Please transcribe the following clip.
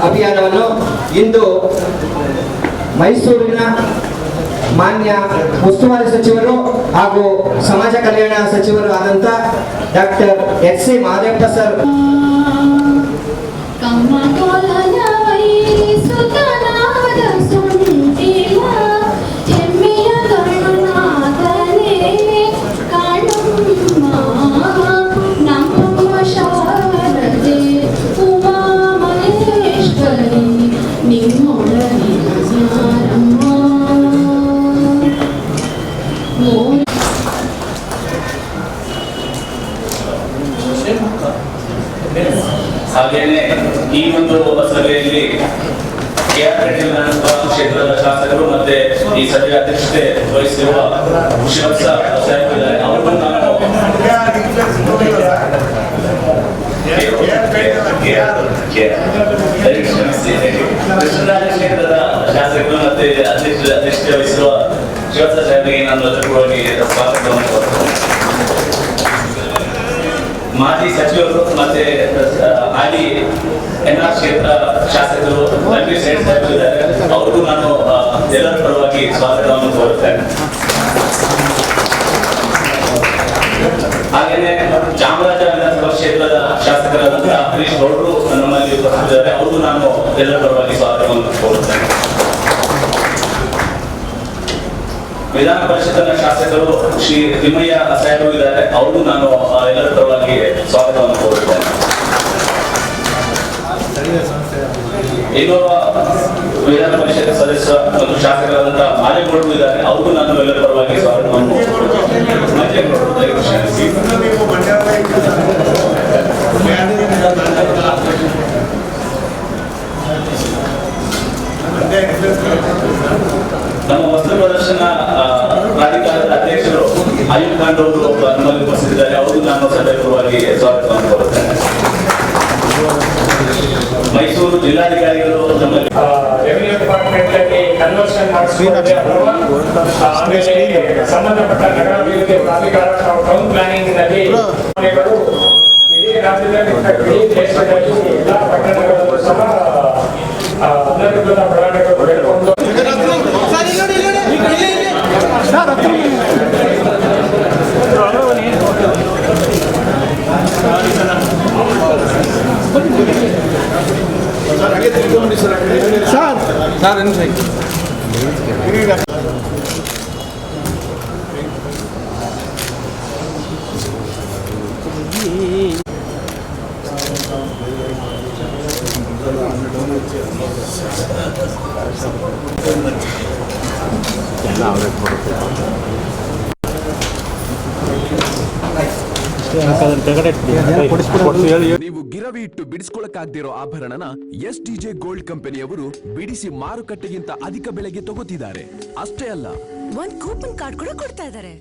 ಅಭಿಯಾನವನ್ನು ಇಂದು ಮೈಸೂರಿನ ಮಾನ್ಯ ಉಸ್ತುವಾರಿ ಸಚಿವರು ಹಾಗೂ ಸಮಾಜ ಕಲ್ಯಾಣ ಸಚಿವರು ಆದಂತ ಡಾಕ್ಟರ್ ಎಸ್.ಸಿ. ಮಾದೇವಪ್ಪ ಸರ್ ಹಾಗೇನೆ ಈ ಒಂದು ಸಭೆಯಲ್ಲಿ ಕ್ಷೇತ್ರದ ಶಾಸಕರು ಮತ್ತೆ ಈ ಸಭೆಯ ಅಧ್ಯಕ್ಷತೆ ವಹಿಸಿರುವ ಶಿವಪ್ಪ ಅವರು ನಾನು ಕೃಷ್ಣರಾಜ ಕ್ಷೇತ್ರದ ಶಾಸಕರು ಮತ್ತೆ ಅಧ್ಯಕ್ಷತೆ ವಹಿಸಿರುವ ಶಿವಪ್ಪ ಸಾಹೇಬರಿಗೆ ನಾನು ರಜಪೂರ್ವಕವಾಗಿ ಸ್ವಾಗತವನ್ನು ಕೋರುತ್ತೇನೆ. ಮಾಜಿ ಸಚಿವರು ಮತ್ತೆ ಹಾಲಿ ಎನ್ಆರ್ ಕ್ಷೇತ್ರ ಶಾಸಕರು ರಣವೀರ್ ಸೇಠ್ ಸಾಹೇಬ್ ಇದ್ದಾರೆ, ಅವ್ರಿಗೂ ನಾನು ಎಲ್ಲರ ಪರವಾಗಿ ಸ್ವಾಗತವನ್ನು ಕೋರುತ್ತೇನೆ. ಹಾಗೇನೆ ಚಾಮರಾಜ ವಿಧಾನಸಭಾ ಕ್ಷೇತ್ರದ ಶಾಸಕರಾದಂತಹ ಹರೀಶ್ ಗೌಡರು ನಮ್ಮಲ್ಲಿ ಉಪಸ್ಥಿತರಿದ್ದಾರೆ, ಅವ್ರಿಗೂ ನಾನು ಎಲ್ಲರ ಪರವಾಗಿ ಸ್ವಾಗತವನ್ನು ಕೋರುತ್ತೇನೆ. ವಿಧಾನ ಪರಿಷತ್ತಿನ ಶಾಸಕರು ಶ್ರೀ ತಿಮ್ಮಯ್ಯ ಸಾಹೇಬರು ಇದ್ದಾರೆ, ಅವ್ರಿಗೂ ನಾನು ಎಲ್ಲರ ಪರವಾಗಿ ಸ್ವಾಗತವನ್ನು ಕೋರುತ್ತೇನೆ. ಇನ್ನೊಬ್ಬ ವಿಧಾನ ಪರಿಷತ್ ಸದಸ್ಯ ಮತ್ತು ಶಾಸಕರಾದಂತಹ ಮಾದೇಗೌಡರು ಇದ್ದಾರೆ, ಅವ್ರಿಗೂ ನಾನು ಎಲ್ಲರ ಪರವಾಗಿ ಸ್ವಾಗತವನ್ನು ನಮ್ಮ ವಸ್ತು ಪ್ರದರ್ಶನ ಪ್ರಾಧಿಕಾರದ ಅಧ್ಯಕ್ಷರು ಆಯುಬ್ ಖಾನ್ ಅವರು ನಮ್ಮಲ್ಲಿ ಉಪಸ್ಥಿತಿದ್ದಾರೆ, ಅವರು ನಾನು ಸಭೆಪೂರ್ವವಾಗಿ ಸ್ವಾಗತವನ್ನು ಕೋರುತ್ತೇನೆ. ಮೈಸೂರು ಜಿಲ್ಲಾಧಿಕಾರಿಗಳು ನಮ್ಮಲ್ಲಿ ರೆವಿನ್ಯೂ ಡಿಪಾರ್ಟ್ಮೆಂಟ್ ಅಲ್ಲಿ ಕನ್ವರ್ಷನ್ ಮಾಡಿಸುವುದೇ ಆಮೇಲೆ ಸಂಬಂಧಪಟ್ಟ ನಗರಾಭಿವೃದ್ಧಿ ಪ್ರಾಧಿಕಾರ ಟೌನ್ ಪ್ಲಾನಿಂಗ್ ನಲ್ಲಿ ಇಡೀ ರಾಜ್ಯದಲ್ಲಿ ಇಡೀ ದೇಶದಲ್ಲಿ ಎಲ್ಲಾ ಪಟ್ಟಣಗಳಲ್ಲೂ ಸಹ ಅನಧಿಕೃತ ಬಡಾವಣೆಗಳು ಬೆಳೆದುಕೊಂಡು ನೀವು ಗಿರವಿ ಇಟ್ಟು ಬಿಡಿಸ್ಕೊಳಕ್ಕಾಗ್ದಿರೋ ಆಭರಣನ STJ ಗೋಲ್ಡ್ ಕಂಪನಿಯವರು ಬಿಡಿಸಿ ಮಾರುಕಟ್ಟೆಗಿಂತ ಅಧಿಕ ಬೆಲೆಗೆ ತಗೋತಿದ್ದಾರೆ. ಅಷ್ಟೇ ಅಲ್ಲ, ಒಂದು ಕೂಪನ್ ಕಾರ್ಡ್ ಕೂಡ ಕೊಡ್ತಾ ಇದ್ದಾರೆ.